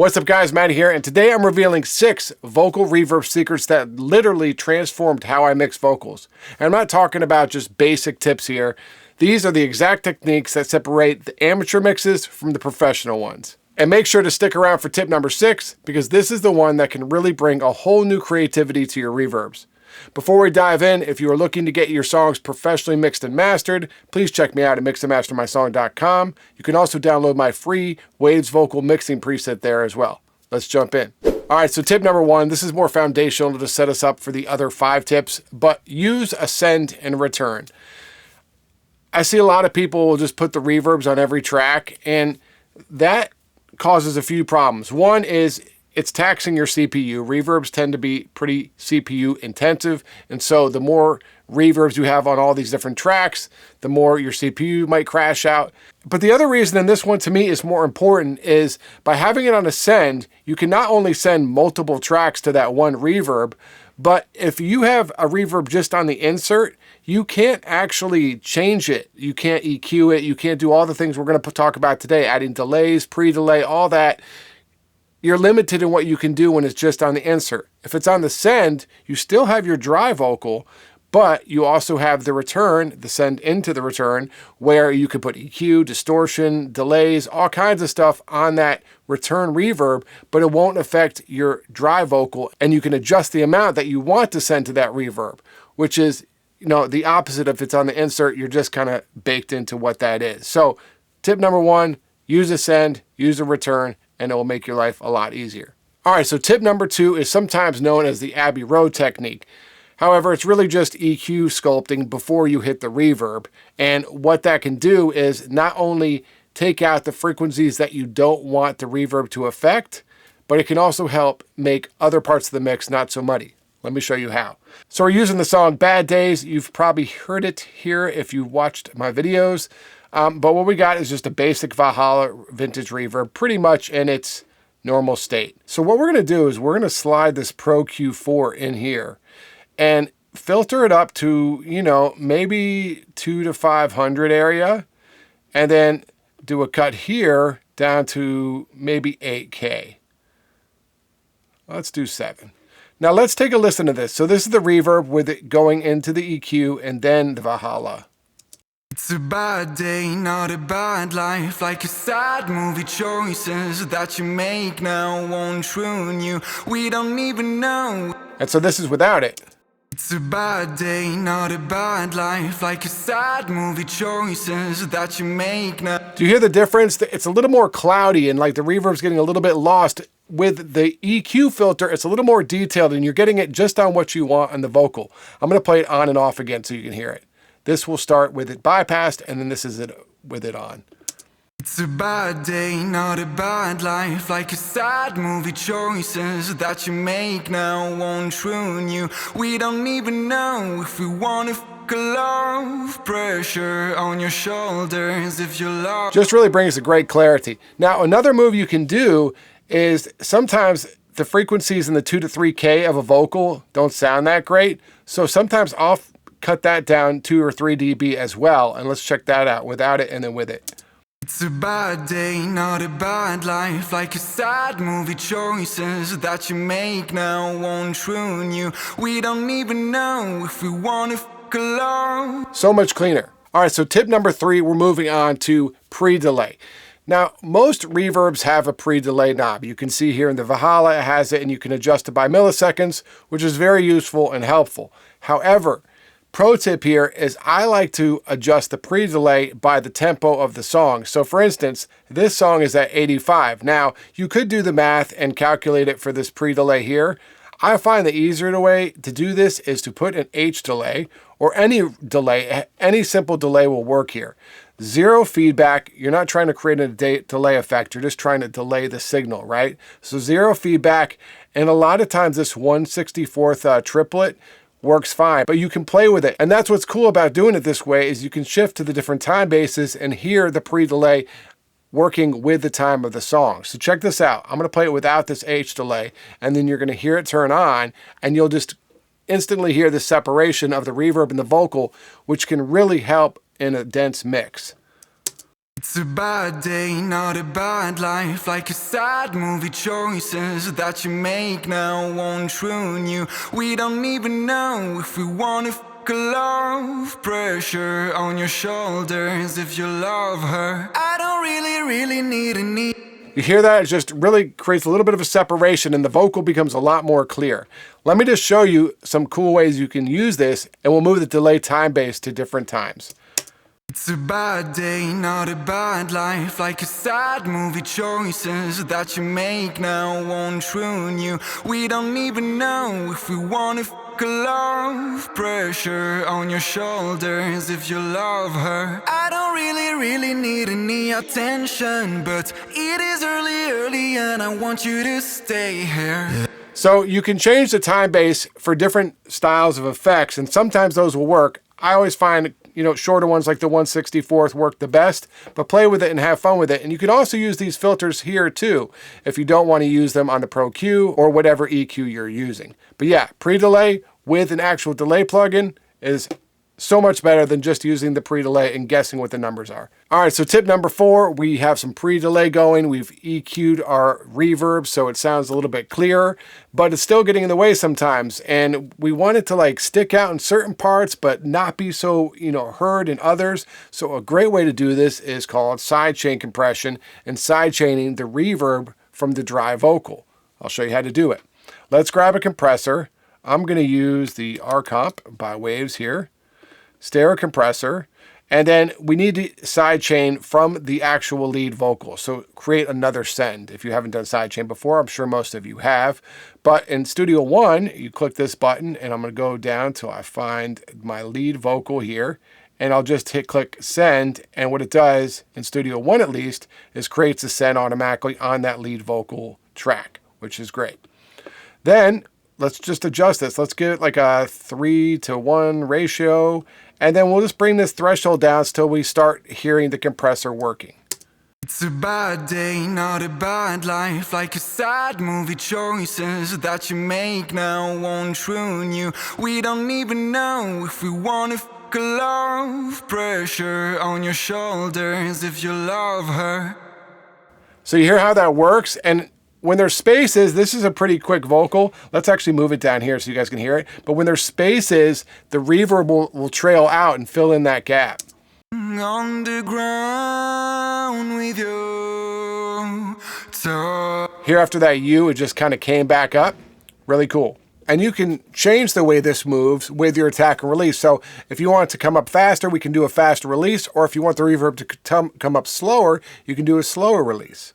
What's up guys, Matty here, and today I'm revealing 6 vocal reverb secrets that literally transformed how I mix vocals. And I'm not talking about just basic tips here. These are the exact techniques that separate the amateur mixes from the professional ones. And make sure to stick around for tip number 6, because this is the one that can really bring a whole new creativity to your reverbs. Before we dive in, if you are looking to get your songs professionally mixed and mastered, please check me out at mixandmastermysong.com. You can also download my free Waves vocal mixing preset there as well. Let's jump in. All right, so tip number 1, this is more foundational to set us up for the other 5 tips, but use a send and return. I see a lot of people will just put the reverbs on every track, and that causes a few problems. One is it's taxing your CPU. Reverbs tend to be pretty CPU intensive, and so the more reverbs you have on all these different tracks, the more your CPU might crash out. But the other reason, and this one to me is more important, is by having it on a send, you can not only send multiple tracks to that one reverb, but if you have a reverb just on the insert, you can't actually change it. You can't EQ it. You can't do all the things we're going to talk about today, adding delays, pre-delay, all that. You're limited in what you can do when it's just on the insert. If it's on the send, you still have your dry vocal, but you also have the return, the send into the return, where you can put EQ, distortion, delays, all kinds of stuff on that return reverb, but it won't affect your dry vocal, and you can adjust the amount that you want to send to that reverb, which is, the opposite. If it's on the insert, you're just kind of baked into what that is. So tip number 1, use a send, use a return, and it will make your life a lot easier. All right, so tip number 2 is sometimes known as the Abbey Road technique. However, it's really just EQ sculpting before you hit the reverb. And what that can do is not only take out the frequencies that you don't want the reverb to affect, but it can also help make other parts of the mix not so muddy. Let me show you how. So we're using the song Bad Days. You've probably heard it here if you watched my videos. But what we got is just a basic Valhalla vintage reverb, pretty much in its normal state. So what we're going to do is we're going to slide this Pro Q4 in here and filter it up to, maybe 2 to 500 area, and then do a cut here down to maybe 8K. Let's do 7. Now let's take a listen to this. So this is the reverb with it going into the EQ and then the Valhalla. It's a bad day, not a bad life, like a sad movie. Choices that you make now won't ruin you. We don't even know. And so this is without it. It's a bad day, not a bad life, like a sad movie. Choices that you make now. Do you hear the difference? It's a little more cloudy, and like the reverb's getting a little bit lost. With the EQ filter, it's a little more detailed, and you're getting it just on what you want on the vocal. I'm going to play it on and off again so you can hear it. This will start with it bypassed, and then this is it with it on. It's a bad day, not a bad life, like a sad movie. Choices that you make now won't ruin you. We don't even know if we want to fuck a love. Pressure on your shoulders if you love. Just really brings a great clarity. Now, another move you can do is sometimes the frequencies in the 2 to 3K of a vocal don't sound that great. So sometimes I'll cut that down 2 or 3 dB as well. And let's check that out without it and then with it. It's a bad day, not a bad life, like a sad movie. Choices that you make now won't ruin you. We don't even know if we want to fuck alone. So much cleaner. All right, so tip number 3, we're moving on to pre-delay. Now, most reverbs have a pre-delay knob. You can see here in the Valhalla it has it, and you can adjust it by milliseconds, which is very useful and helpful. However, pro tip here is I like to adjust the pre-delay by the tempo of the song. So for instance, this song is at 85. Now, you could do the math and calculate it for this pre-delay here. I find the easier way to do this is to put an H delay, or any delay, any simple delay will work here. 0 feedback, you're not trying to create a delay effect, you're just trying to delay the signal, right? So 0 feedback, and a lot of times this 1/64th triplet works fine, but you can play with it. And that's what's cool about doing it this way is you can shift to the different time bases and hear the pre-delay working with the time of the song. So check this out. I'm going to play it without this H delay, and then you're going to hear it turn on, and you'll just instantly hear the separation of the reverb and the vocal, which can really help in a dense mix. It's a bad day, not a bad life. Like a sad movie, choices that you make now won't ruin you. We don't even know if we want to fuck a love. Pressure on your shoulders if you love her. I don't really need a need. You hear that? It just really creates a little bit of a separation and the vocal becomes a lot more clear. Let me just show you some cool ways you can use this, and we'll move the delay time base to different times. It's a bad day, not a bad life. Like a sad movie, choices that you make now won't ruin you. We don't even know if we want to fuck a love. Pressure on your shoulders if you love her. I don't really need any attention, but it is early and I want you to stay here. So you can change the time base for different styles of effects, and sometimes those will work. I always find, shorter ones like the 1/64th work the best, but play with it and have fun with it. And you can also use these filters here too, if you don't want to use them on the Pro Q or whatever EQ you're using. But yeah, pre-delay with an actual delay plugin is so much better than just using the pre-delay and guessing what the numbers are. All right, so tip number 4, we have some pre-delay going. We've EQ'd our reverb so it sounds a little bit clearer, but it's still getting in the way sometimes. And we want it to stick out in certain parts, but not be so, heard in others. So a great way to do this is called sidechain compression and sidechaining the reverb from the dry vocal. I'll show you how to do it. Let's grab a compressor. I'm gonna use the R-Comp by Waves here. Stereo compressor, and then we need to sidechain from the actual lead vocal. So create another send. If you haven't done sidechain before, I'm sure most of you have. But in Studio One, you click this button, and I'm going to go down till I find my lead vocal here, and I'll just click send. And what it does in Studio One, at least, is creates a send automatically on that lead vocal track, which is great. Then let's just adjust this. Let's give it like a 3:1 ratio. And then we'll just bring this threshold down till we start hearing the compressor working. It's a bad day, not a bad life. Like a sad movie, choices that you make now won't ruin you. We don't even know if we want to fuck a love. Pressure on your shoulders if you love her. So you hear how that works? And when there's spaces, this is a pretty quick vocal. Let's actually move it down here so you guys can hear it. But when there's spaces, the reverb will trail out and fill in that gap. On the ground with you. Here after that U, it just kind of came back up. Really cool. And you can change the way this moves with your attack and release. So if you want it to come up faster, we can do a faster release. Or if you want the reverb to come up slower, you can do a slower release.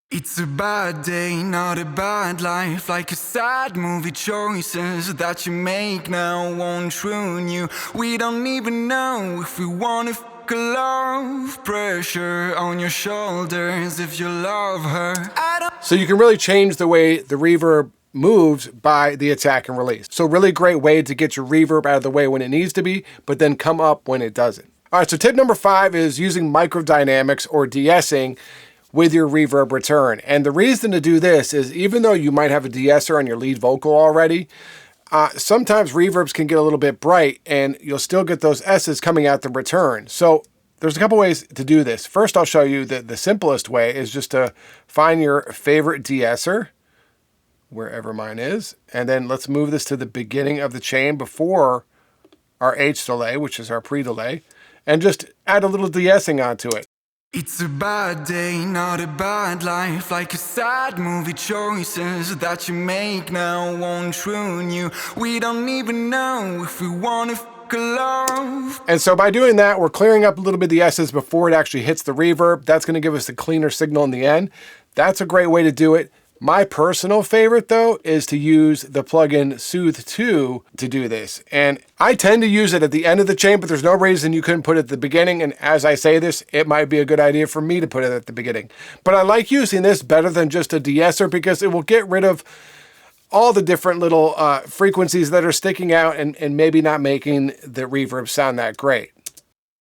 It's a bad day, not a bad life. Like a sad movie, choices that you make now won't ruin you. We don't even know if we want to fuck a love. Pressure on your shoulders if you love her. So you can really change the way the reverb moves by the attack and release. So really great way to get your reverb out of the way when it needs to be, but then come up when it doesn't. All right, so tip number 5 is using microdynamics or de-essing with your reverb return. And the reason to do this is even though you might have a de-esser on your lead vocal already, sometimes reverbs can get a little bit bright and you'll still get those S's coming out the return. So there's a couple ways to do this. First, I'll show you that the simplest way is just to find your favorite de-esser, wherever mine is, and then let's move this to the beginning of the chain before our H delay, which is our pre-delay, and just add a little de-essing onto it. It's a bad day, not a bad life. Like a sad movie, choices that you make now won't ruin you. We don't even know if we want to fuck a love. And so by doing that, we're clearing up a little bit of the S's before it actually hits the reverb. That's going to give us a cleaner signal in the end. That's a great way to do it. My personal favorite, though, is to use the plugin Soothe 2 to do this. And I tend to use it at the end of the chain, but there's no reason you couldn't put it at the beginning. And as I say this, it might be a good idea for me to put it at the beginning. But I like using this better than just a de-esser because it will get rid of all the different little frequencies that are sticking out and maybe not making the reverb sound that great.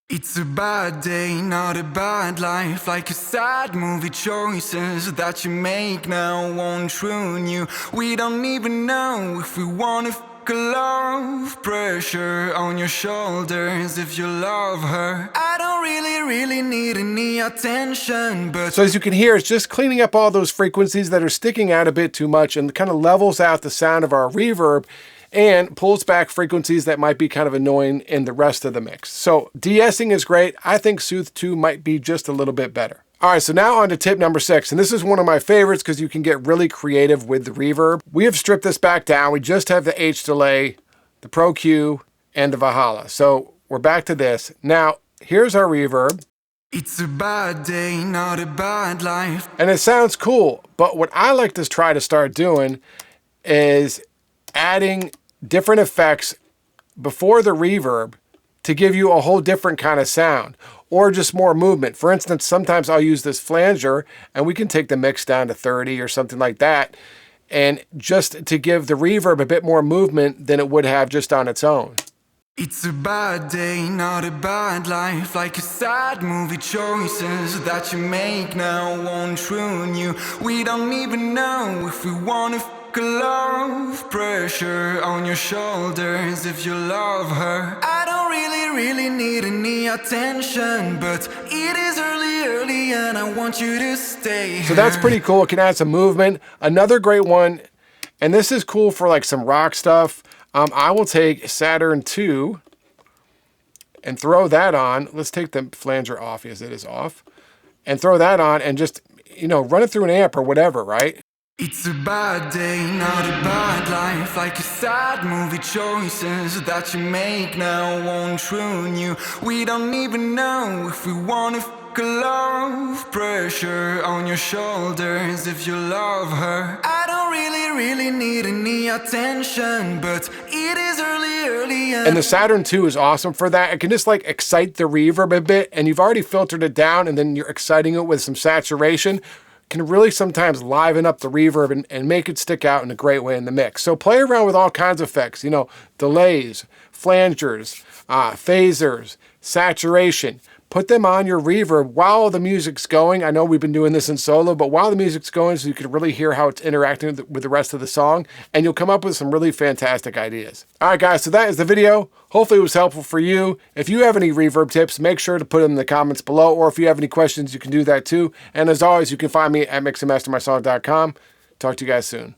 It's a bad day, not a bad life. Like a sad movie, choices that you make now won't ruin you. We don't even know if we want to fuck love, pressure on your shoulders if you love her. I don't really need any attention, but so as you can hear, it's just cleaning up all those frequencies that are sticking out a bit too much and kind of levels out the sound of our reverb and pulls back frequencies that might be kind of annoying in the rest of the mix. So de-essing is great. I think Soothe 2 might be just a little bit better. All right, so now on to tip number 6, and this is one of my favorites because you can get really creative with the reverb. We have stripped this back down. We just have the H delay, the Pro Q, and the Valhalla. So we're back to this. Now, here's our reverb. It's a bad day, not a bad life. And it sounds cool, but what I like to try to start doing is adding different effects before the reverb to give you a whole different kind of sound, or just more movement. For instance, sometimes I'll use this flanger and we can take the mix down to 30 or something like that, and just to give the reverb a bit more movement than it would have just on its own. It's a bad day, not a bad life. Like a sad movie, choices that you make now won't ruin you. We don't even know if we wanna love, pressure on your shoulders if you love her. I don't really need any attention, but it is early and I want you to stay. So that's pretty cool. It can add some movement. Another great one, and this is cool for like some rock stuff. I will take Saturn 2 and throw that on. Let's take the flanger off, as it is off, and throw that on and just, you know, run it through an amp or whatever, right? It's a bad day, not a bad life. Like a sad movie, choices that you make now won't ruin you. We don't even know if we wanna love, pressure on your shoulders if you love her. I don't really need any attention, but it is early and the Saturn 2 is awesome for that. It can just like excite the reverb a bit, and you've already filtered it down, and then you're exciting it with some saturation. Can really sometimes liven up the reverb and make it stick out in a great way in the mix. So play around with all kinds of effects, you know, delays, flangers, phasers, saturation. Put them on your reverb while the music's going. I know we've been doing this in solo, but while the music's going, so you can really hear how it's interacting with the rest of the song, and you'll come up with some really fantastic ideas. All right, guys, so that is the video. Hopefully it was helpful for you. If you have any reverb tips, make sure to put them in the comments below, or if you have any questions, you can do that too. And as always, you can find me at mixandmastermysong.com. Talk to you guys soon.